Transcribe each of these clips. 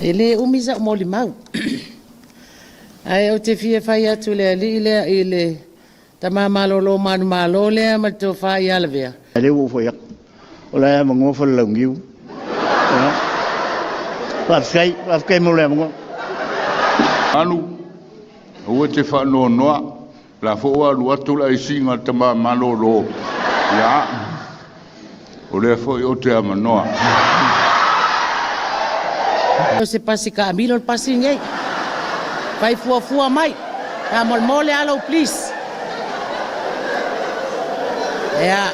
Ele umisa mo limau. Ai o te fia fai atu le ali le ile tama malolo manu malo le ma to fai ala vea. Ele u foi. Ola mo ngo fo longiu. Paskai mo le mo. Anu o te fa no noa la fo wa lu atu la isinga tama malolo. Ya. O le fo o te ama noa. Se pasi ka amilo pasi ngai. Fai fua mai. Ta mole alo please. Ya.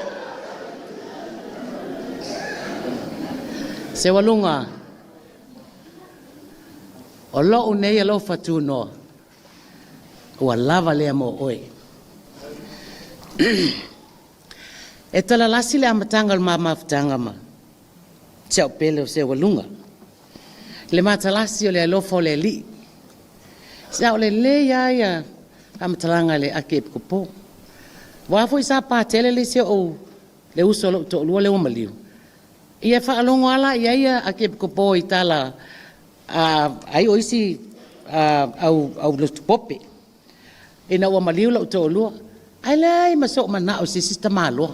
Se walunga. O lo unei alo fatu no. Ua lava lea mo oe. E tala lasi le amatanga ma mafutanga ma. Tau pele o se walunga. Le matalasi o le alofo le li. Sa o le ia amatalanga le ake kupo. Wafo isa pa tele le se o le uso lo to le o maliu. Ia fa alongo ala ia ake kupo itala ai o isi au le pope. Ina o maliu lo to lo. Ai lai maso mana o se sistema lo.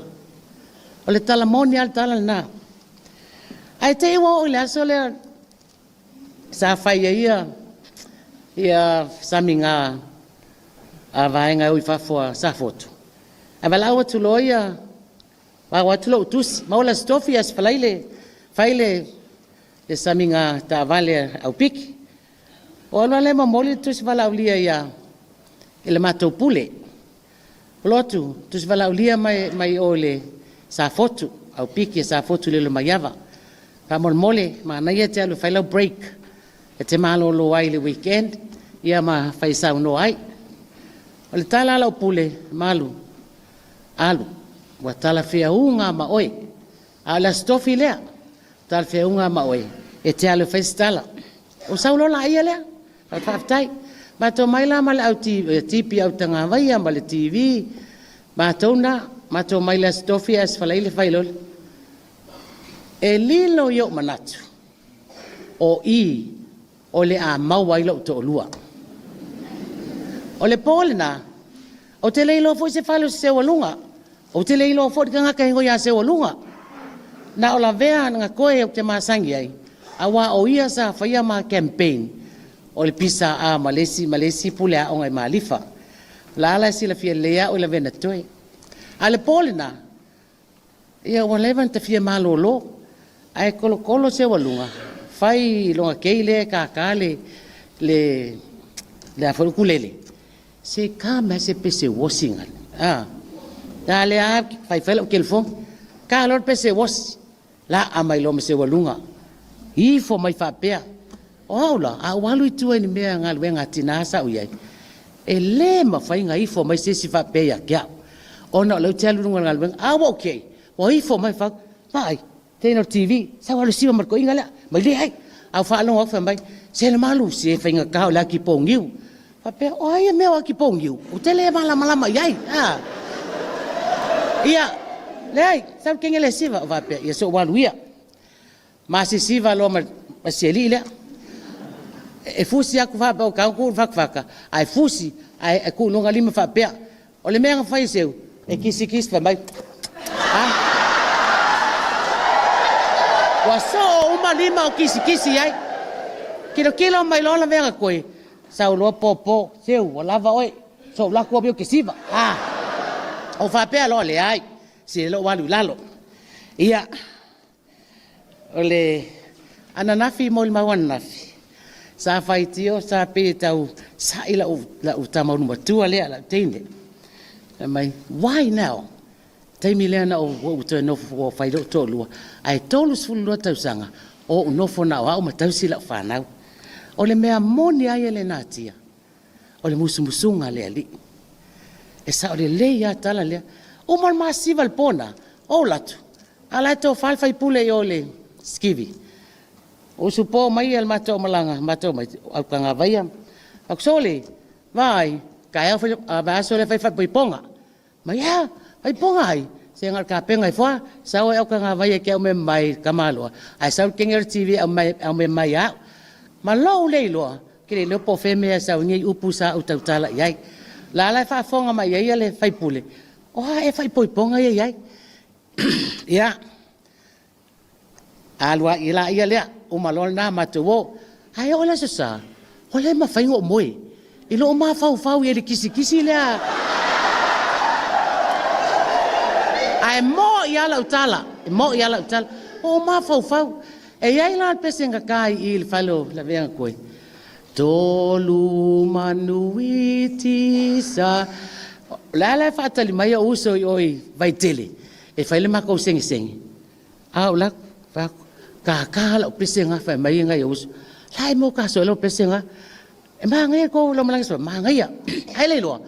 O le tala moni al tala na. Ai te o le aso le sa fai ia saminga a vaenga ui fafua sa foto. A valaua tu loia wa watu lo tus maula stofias faile le saminga ta vale au piki. O le mamoli tus valaulia ia ele matou pule. Plotu tus valaulia mai ole sa foto au piki sa foto le maiava. Pa mole ma na ia te alu failau break. E te malolo ai le weekend, ia ma faisau no ai. O le tala lau pule, malu, alu, wa tala fea unga ma oe. A la stofi lea, tala fea unga ma oe. E te alu faistala. O saulola ia lea, al whaftai. Ma tō maila ma le au tipi au tanga vaia ma le TV. Ma tō maila stofi as falaile failole. E lilo yo manatu. O o le a maua ilo to lua. O le polena, o te leilo fo se falo se walunga, o te leilo fo ka ngaka ingo ya se walunga. Na o la vea nga koe o te masangi ai, awa o ia sa faya ma campaign, o le pisa a malesi pule a ongai malifa. La ala si la fia lea o la vena toe. A le polena, ia o levan te fia malolo, ai kolo se walunga. Fai longa keile kakale le afolkulele se kama se pese wasingan dale a fai fela o kelfo ka lor pese was la amai lo se walunga I fo mai fa pea ola a walu tu ni me ngal wenga tinasa uyai e le ma fai ngai fo mai se si fa pea kya ona lo telu ngal wen a okay o I fo mai fa vai teno TV sa walu si marko ingala mai le ai au fa long of mai se le malu se finga ka la ki pongiu fa pe o ai me wa ki pongiu o tele mala ai ia le ai sa ken le siva va pe ia so walu ia ma si siva lo ma se li le e fusi aku fa pa ka ku fa ai fusi ai ku longa lima fa pe o le menga fa seu e kisi fa mai Waso uma lima o kisi ai. Kilo mai lola venga koe. Sa lo popo, seu lava oi. So la ko bio kisiva. O fa pe lo le ai. Si lo walu lalo. Ia. Ole ananafi mol mawan nafi. Sa faitio sa pe tau sa ila u tamau no tu ale ala tende. Mai why now? Taimi lea na o te nofo o whairo tō lua. Ai tōlu sfulu lua tausanga o nofo na o au ma tausila whanau. O le mea moni ai ele nātia. O le musumusunga lea li. E sa o le lea tala lea. O mal maa sival pona. O latu. Ala tō whalwhai pule i o le skivi. O supo mai al mato malanga. Mato mai au kanga vaia. Ak sole. Vai. Kai au aso le whai whai ponga. Mai ea. Ai ponga ai se ngal ka penga fo sa o ka nga vai ke o me mai kamalo ai sa ke ngel TV o me mai a Ma lo le loa, ke le lo po fe mea sa ngi upu sa utautala iai. La la fa fonga mai iai le fai pule. O e fai poiponga iai. Ia. Alua ila ia lea, o malol na matuo. Ai ola sa. Ola ma fai ngo moe. Ilo ma fau ia le kisi lea. Ai mo ia la utala. Mo ia la utala. O ma fau. E iai la pesenga kai il falo la venga koe. Tolu manuiti sa. La fatali mai o uso oi vai tele. E fai le mako sengi. Au la fa ka la pesenga fa mai ngai uso. Lai mo ka so lo pesenga. E ma ngai ko lo malang so ma ngai ya. Ai le lo.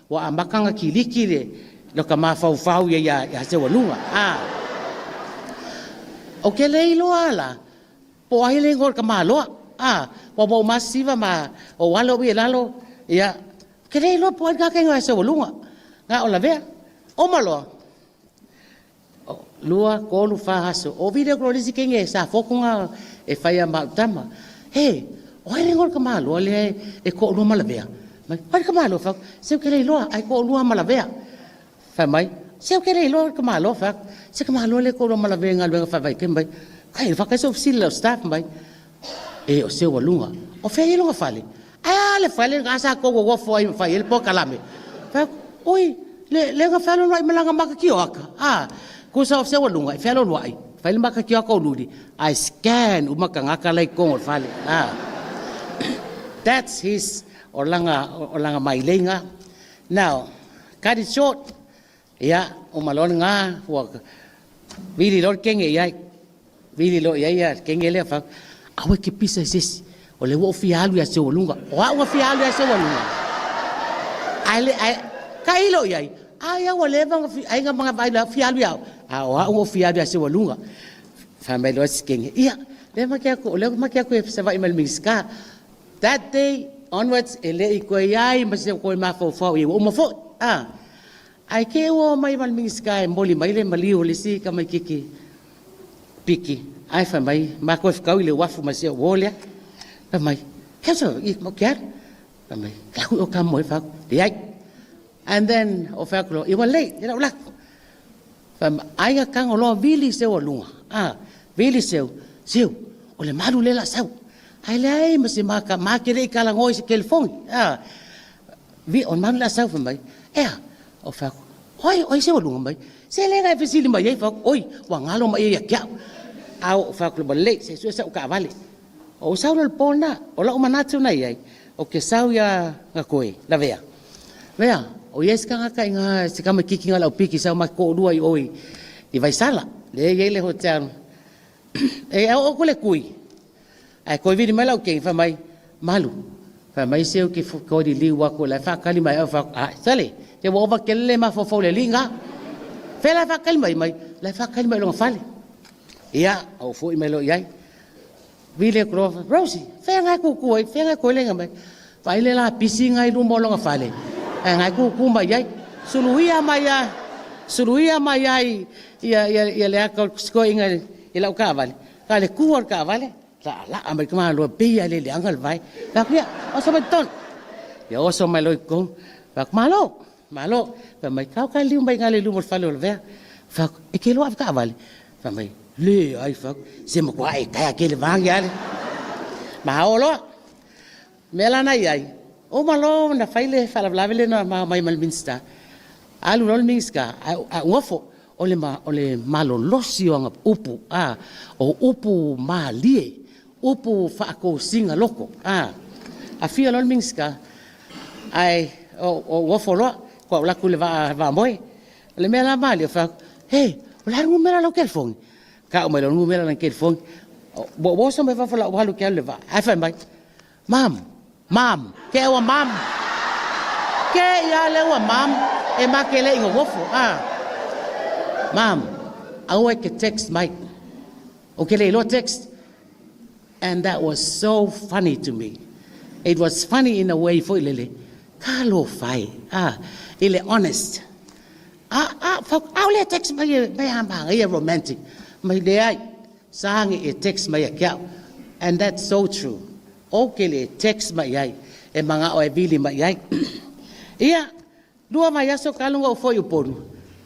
Wa makanga kiliki le lo ka ma fau ya se walunga. O ke le lo ala. Po ai le ngor ka malo. Wa masiva ma o walo bi lalo ya. Ke le lo po ka ngai se walunga. Nga o la vea. O malo. Lua ko lu fa haso. O video ko lisi kenge sa fokunga e fai ma tama. He, o ai ngor ka malo le e ko lu mala vea. Mai, ai ka malo fa. Se ke le lo ai ko lu mala vea. Fa mai. Se ke le lo ka malo fa. Se ka malo le ko lu mala vea ngal fa vai ke mai. Kai fa ka so sila staff mai. E o se walunga. O fe yelo fale. Le fale ga sa ko go fo ai fa el po kalame. Fa oi, le ga fale no ai malanga maka kioaka. Ko sa se walunga, fe lo ai. Fa le maka kioaka o ludi. I scan umaka ngaka lai ko fale. That's his olanga mai lenga. Now, cut it short. Ya, o malon nga wa vili lo kenge yai. Vili lo ya kenge le fa. Awe ke pisa sis. O le wo fialu ya se walunga. O wa fialu ya se walunga. Ai kailo yai. Ai wa le bang ai nga mga vai la fialu ya. O wo fialu ya se walunga. Fa mai lo skenge. Ia, le makia ko se vai mal miska. That day onwards ele ko yai ma se ko ma fo o ma fo. Ai ke wo mai mal miska moli mai le mali o le si ka mai kiki. Piki. Ai fa mai ma ko fa le wafu ma se wolia. Fa mai. Kaso ik mo kiar. Fa mai. Ka o ka mo fa. Diai. And then o fa ko I wa le, ina ula. Fa ai ga kan o lo vili se o lunga. Vili se. O le malu le la sau. Ai le ai ma se ma ke le ka la ngoi se telefon. Vi on man la sau fa mai. O fa. Oi se o lunga mai. Se le ga fesili mai fa. Oi, wa ngalo mai ya kia. Au fa ko bale se su sa ka vale o sa le pona o la mana tu na ai o ke sa ya ga koe la vea o yes ka nga se ka kiki nga la piki sa ma ko dua oi I vai sala le hotel o ko le kui ai ko vi mai la ke fa mai malu fa mai se o ke ko di li wa ko la fa ka li mai fa sale te wo va ke le ma fo le linga fe la fa ka li mai la fa ka li mai lo fale Ia, au foi melo iai. Vile kro, Rosie, fenga ko lenga mai. Vai le la pisinga I rumbo longa fale. Ngai ku mai iai. Suluia mai ai. Ia le ka sko inga ila ka vale. Ka le ku ka vale. La amai kama lo pia le angal vai. La kia, o so beton. Ya o so mai lo ko. Pak malo. Pa mai ka liu mai ngale lu mo fale o ve. Fa e ke lo ka vale. Fa mai le ai fa se mo kwai ka ke le vang ya le ma o lo me la na ai o ma lo na faile fa la vele na mai mal minsta alu rol minska a ngofo o le malo losio nga upu o upu malie upu fa ko singa loko a fia rol minska ai o ngofo lo ko la ku le va moi le me la mali fa hey la ngu me la lo telefon ka o mai lo numero na ke phone bo so me fa la wa lu ke le va ai fa mai mam ke wa mam ke ya le wa mam e ma ke le ngo fo mam I want to text Mike okay le lo text and that was so funny to me it was funny in a way for lele ka lo fai ile honest fuck au le text mai hamba ia romantic my day sang it text my account and that's so true o ke le text mai ai e manga o e vili mai ai ia dua mai aso kalunga o foi o ponu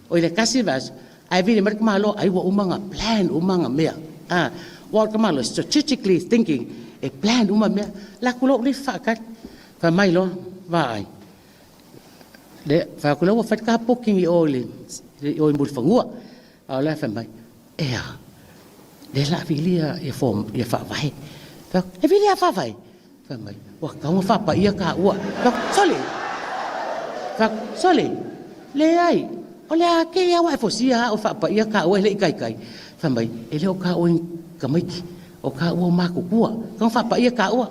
o ile kasi vas ai vili mer malo ai wa umanga plan umanga mea wa kamalo strategically thinking e plan uma mea la kulo ni fakat fa mai lo vai le fa kulo wa fat ka poking i ole o i mul fangua ala fa mai ea le la vilia e form e fa vai fa e vilia fa vai fa mai wa ka mo fa pa ia ka wa sole le ai o le a ke ia wa fo sia o fa pa ia ka wa le kai fa mai e le o ka o ka mai o ka o ma ku kua ka fa pa ia ka wa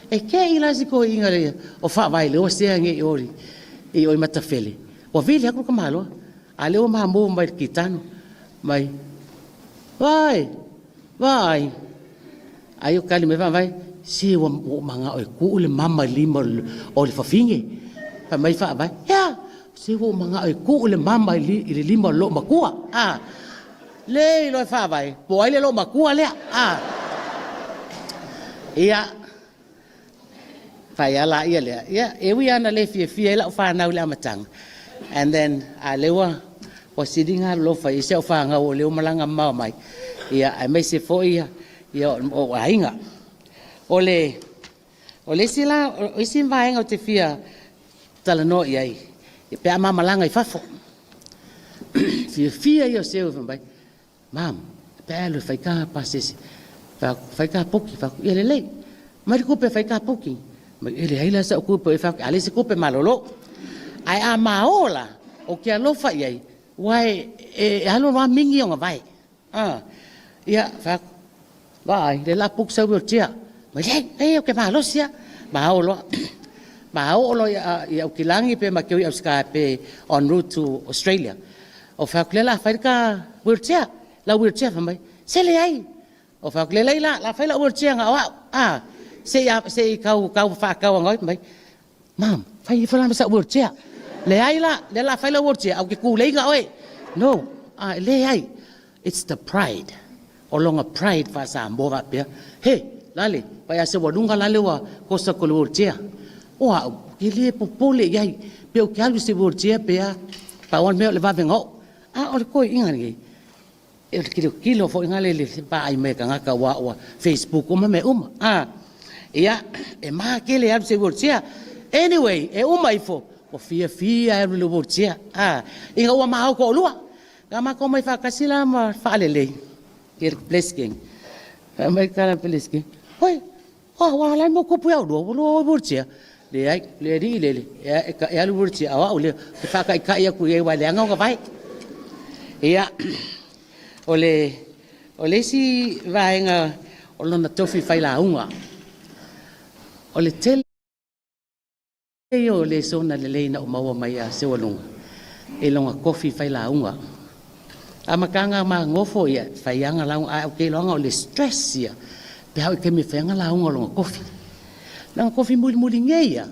e ke ila siko inga le o fa vai le o se nge i o mata fele o vilia ku ka malo a le o ma mo mai kitano mai vai ayo kali me vai si o manga o ku le mama lima o le fafinge fa mai fa vai ya si o manga o ku le mama le lima lo makua le lo fa vai po ai le lo makua le ia fa ya la ia le ia e wi ana le fie la fa na le amatang and then a lewa o sidinga lo fa i se fa nga o le malanga mai ia ai mai se fo ia o ainga ole sila o isin vaenga o te fia tala no iai e pe ama malanga i fafo fia ia se o vai mam pe lo fai ka pasesi fai ka poki fa ele le mai ko pe fai ka poki mai ele ai la sa ko pe fa ale se ko pe malolo ai ama ola o ke lo fa iai wai e alo wa mingi o vai ia fa vai le la puk sa wo tia mai le o ke malo sia ba o lo ia o kilangi pe ma ke o ska pe on route to Australia o fa klela fa ka wheelchair la wheelchair fa mai se le ai o fa klela la fa la wheelchair nga se kau fa kau ngoi mai mam fa i fa la sa wheelchair le ai la fa la wheelchair au ke ku le nga oi no le ai it's the pride olonga pride fa sa mbo va pe he lale pa ya se wadunga lale wa ko sa ko wheelchair wa ile popole yai pe o ke alu se wheelchair pe pa wan me le va vengo o ko inga ni e kilo fo inga le pa ai me ka nga wa Facebook o me ia e ma ke le alu se wheelchair anyway e ifo o fia e le wheelchair inga wa ma ko lua kama ko mai fa kasila ma fa le Kir blessing. Mai kala blessing. Hoi. Wa la mo ko puya do lo burcia. Le ai le ri le. Ya lu burcia awa le fa ka ya ku ye wa le nga vai. Ia ole si vai nga o na tofi fai la unga. Ole tel yo le sona le na o mawa mai a se walunga. E longa coffee fai la unga. Amakanga ma ngofo ia faianga la o ke longa o le stress ia pe hau ke me faianga la unga longa kofi muli ngeia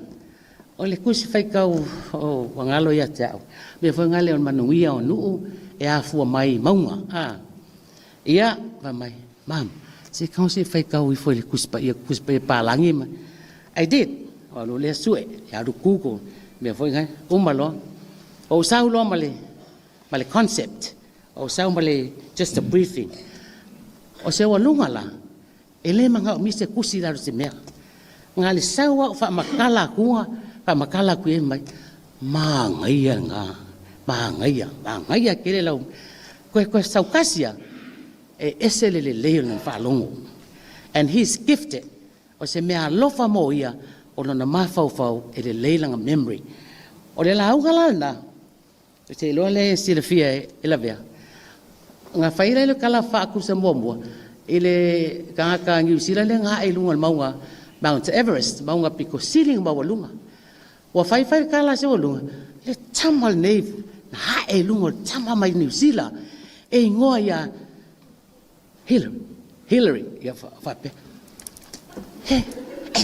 o le kusi fai kau o wangalo ia tau me foi ngale on manuia o nuu e a fua mai maunga ia va mai mam se kau se fai kau i foi le kusi pa palangi ma I did o lo le sue ya du kuko me foi ngai umalo o saulo male concept o sao male just a briefing o se wa lunga la ele manga mi se kusi la se mea ngale sawa fa makala ku e mai mangaia kele la ko sau kasia e esele le leon fa longo and he's gifted o se mea lofa mo ia o na mafau e le leilanga memory o le la ungala na se lo le silafia e la vea nga faira le kala fa ku se mombo ile ka ngi sila le nga ai lunga maunga Mount Everest maunga piko ceiling ma walunga wa fai kala se walunga le tamal nei na ai lunga tama mai New Zealand e ngoa ya Hillary ya fa pe he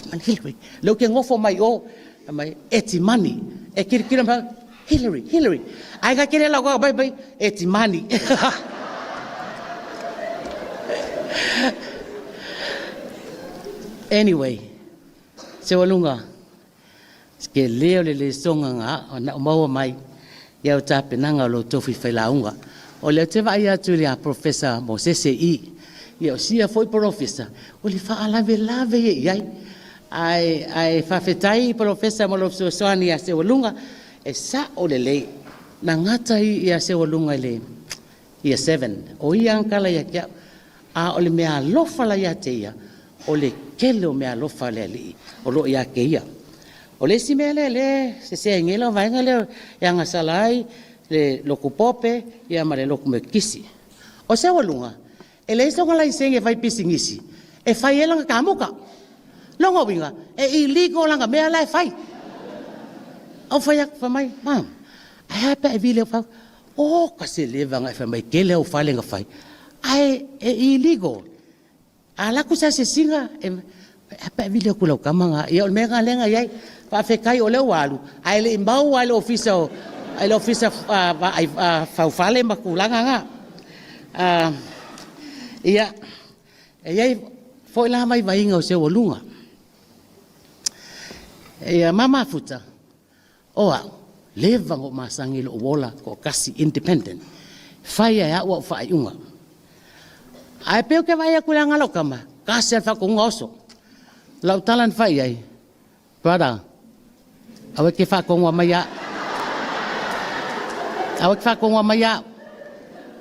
man Hillary lo ke ngofo mai o mai eti money e kira ma Hillary ai ga kire la go bai eti money Anyway, Se walunga. Ke leo le songa nga na mau mai. Ia o tāpenanga lo tofi whailaunga. O leo te vai atu le a Professor Mosese I. Ia o sia foi professor. O le whaalave lave e iai. Ai whawhetai Professor Molopso Soani a se walunga. E sa o le lei. Na ngata i a se walunga le. Ia 7. O ia ankala ia kia. A o le mea lofa la ia te ia. O le kele o mea lofa le li. O lo ia ke ia. O le si mele le, se ngela vainga le, ia ngasalai, le loku pope, ia ma le loku me kisi. O se walunga, e le isa ngalai senge vai pisingisi, e fai e langa kamuka. Longa winga, e iligo langa mea lai fai. Au fai ak famai, mam, ai pe e vile fai, o kasi levanga e famai, kele au fai lenga fai. Ai e iligo. Ala ku sa se singa, apa vile kulau kamanga, ia o mega lenga iai, whawhekai o leo walu, ai le imbau ai le ofisa whawhale makulanga nga. Ia, iai, foi la mai vainga o se walunga. Ia, mama futa, oa, levang o masangi lo wola ko kasi independent, whaia ya ua whaiunga. Ai peo ke vai kulanga lo kama, kasi al whakunga oso. Lau talan fai ai. Brother, awe ke whakongwa maya. Awe ke whakongwa maya.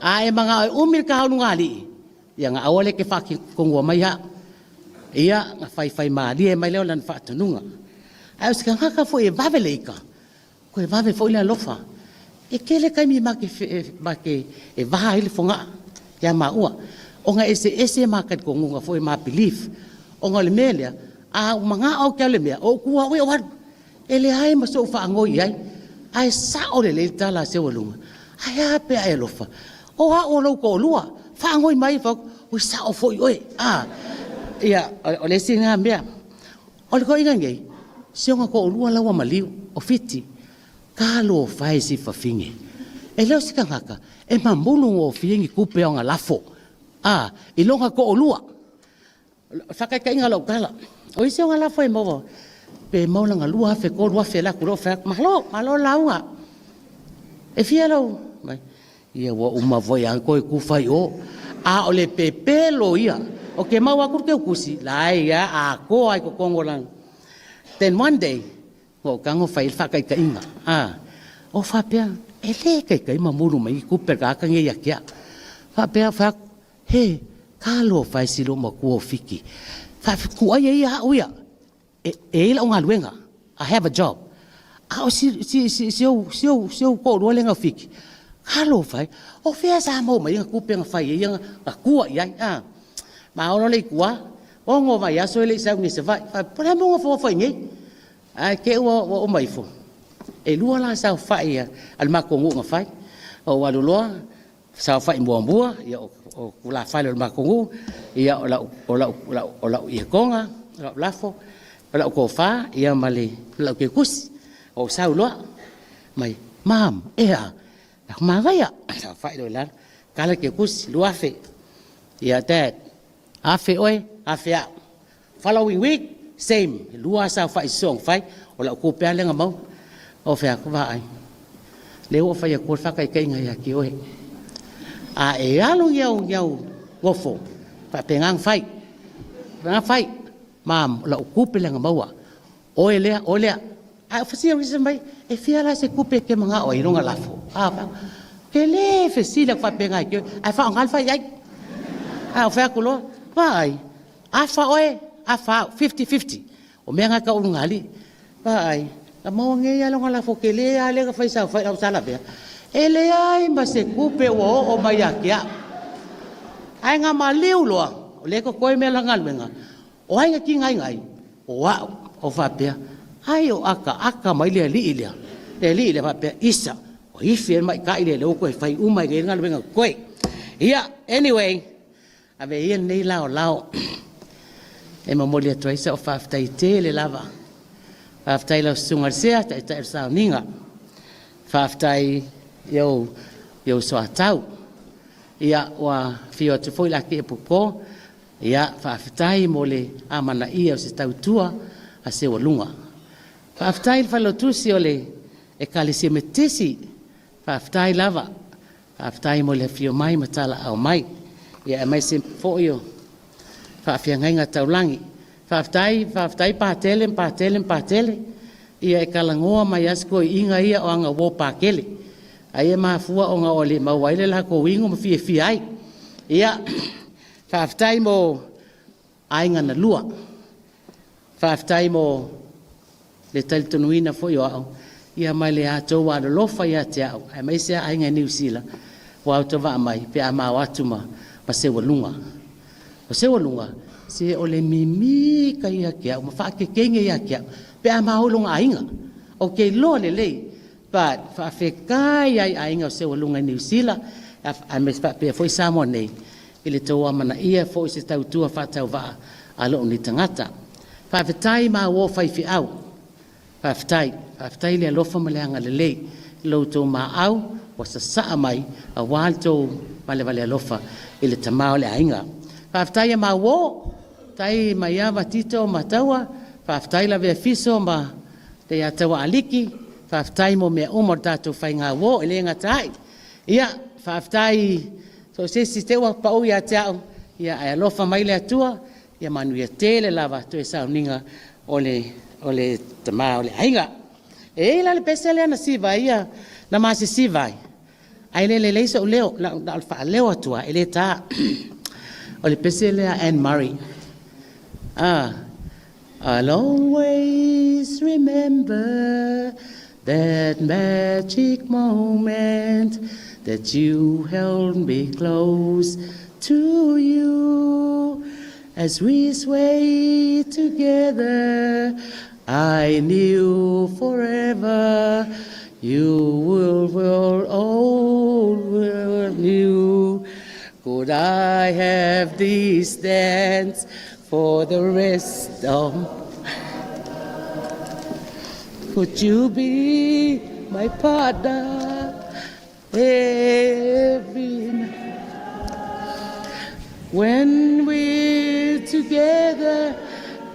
A e mga umir ka haununga li. Ia nga awale ke whakongwa maya. Ia nga whai maali e mai leo lan whaatununga. Ai o sika ngaka fo e vave leika. Ko e vave fo ila lofa. E kele kai mi make e vaha ili fonga. Ia maua. O nga ese makat kongunga fo e ma belief. O nga le melea. A mga au kia le mea, o kua ue o haru. E le hai ma so wha angoi ai. Ai sa o le tala se walunga. Ai ape ai lofa. O ha o lau ko lua. Wha angoi mai whak. Ui sa o foi oe. Ia, o le si ngā mea. O le ko inga ngei. Sionga ko lua lawa maliu. O fiti. Ka lo whai si whawhinge. E leo sika ngaka. E mamulung o whiengi kupe o ngā lafo. I longa ko lua. Whakai ka inga lau kala. O isi o ngala foi movo. Pe maula nga lua fe ko lua fe la kuro fe. Malo launga. E fia lau. Ia wa uma voi anko e kufai o. A o le pepelo ia. O ke mau akur ke ukusi. Lai ia a ko ai ko kongo lang. Then one day. O kango fai whakai ka inga. O whapea. E le kai ka ima muru mai kuper ka aka nge yakia. Whapea whak. He. Kalo fai silo ma kuo fiki. Ku ai ia uia. E ila unga luenga. I have a job. O siu ko luenga fiki. Kalo fai. O fea sa mo mai nga kupenga fai. Ia nga kua iai. Ma ono le kua. O ngo mai aso ele sa ngi se vai. Pura mo ngo fai ngi. Ke o mai fo. E lua la sa fai. Al makongu nga fai. O waluloa. Sa fai mua. Ia o kula fai lo makongu. Ia o la ia konga, o la lafo, o la ko fa, ia male, la ke kus, o sau loa. Mai, mam, ea, ma vaya, sa fai lo la, kala ke kus, lua fe. Ia dad, afe oi, afe a. Following week, same, lua sa fai song fai, o la ko pe le ngamau. O fe ko va ai. Leo fa ia ko fa kai kai ngai ki oi. E alu iau gofo. Pa pengang fai. Pengang fai. Mam, la ukupe lenga maua. Olea. Ai fasia risa mai. E fia la se kupe ke manga o ironga lafo. Pa. Ke le fesila fa pengai ke. Ai fa ngal fai ai. O fa kulo. Vai. Afa oe. Afa 50-50. O menga ka ungali. Vai. La mo nge ya longa lafo ke le ale ka fai sa fai au sala be. Ele ai ma se kupe o mai akia. Ai nga maliu loa, o le ko koe mea langa luenga. O ai nga ki ngai. O wau, o whapea. Ai o aka mai lea li ilea. Le li ilea whapea isa. O ifi mai ka ilea leo koe whai umai ke nga luenga koe. Ia, anyway. Ave ia nei lao. E mamoli atua isa o whaftai te le lava. Whaftai lau sungarsea, tai sao ninga. Whaftai iau soa tau. Ia wa fio te foi la ke popo ia fa fatai mo le amana ia se tautua a se walunga. Whaaftai whalotusi ole e kalisi me tesi, whaaftai lava, whaaftai mo le fio mai matala au mai, ia e mai se fo'io, whaafiangainga taulangi, whaaftai pātele, ia e kalangoa mai asko i inga ia o anga wō pākele, a ia maafua o ngā ole mauaile la ko wingo ma fie ai, ia whaaftai mo ainga na lua, whaaftai mo le talitonuina fo yo au ia mai le atou wa lofa ia te au ai mai se ai ngai New Zealand wa auto va mai pe ama watu ma se walunga se o le mimi ka ia ke au ma fa ke kenge ia ke pe ama holunga ainga o ke lo le but fa fe kai ai ainga se walunga New Zealand ai mai fa pe foi samo nei ile toa mana ia foi se tau tua fa tau va alo ni tangata fa fetai ma wo fai fi au Whaaftai le alofa ma le anga le lei, loutou ma au, wa sa saa mai, a wātou ma le wale alofa, i le tamao le ainga. Whaaftai ma wo, tai ma iawa tito ma taua, whaaftai la vea fiso ma te atawa aliki, whaaftai mo mea umor tātou whai ngā wo, i le ngatai. Ia, whaaftai, so se si te wa pau ia te au, ia ai alofa mai le atua, ia manu ia tele lava, to e sao ninga ole tama ole ainga e la le pesele na siva ia na masi siva ai le so leo la alfa leo atua ele ta ole pesele Anne Murray I'll always remember that magic moment that you held me close to you as we sway together. I knew forever you will always knew. Could I have this dance for the rest of? Could you be my partner every night? When we're together,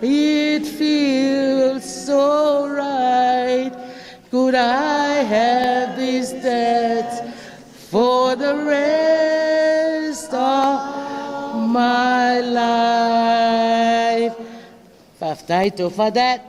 it feels so right. Could I have this dance for the rest of my life? Whaaftai to for that.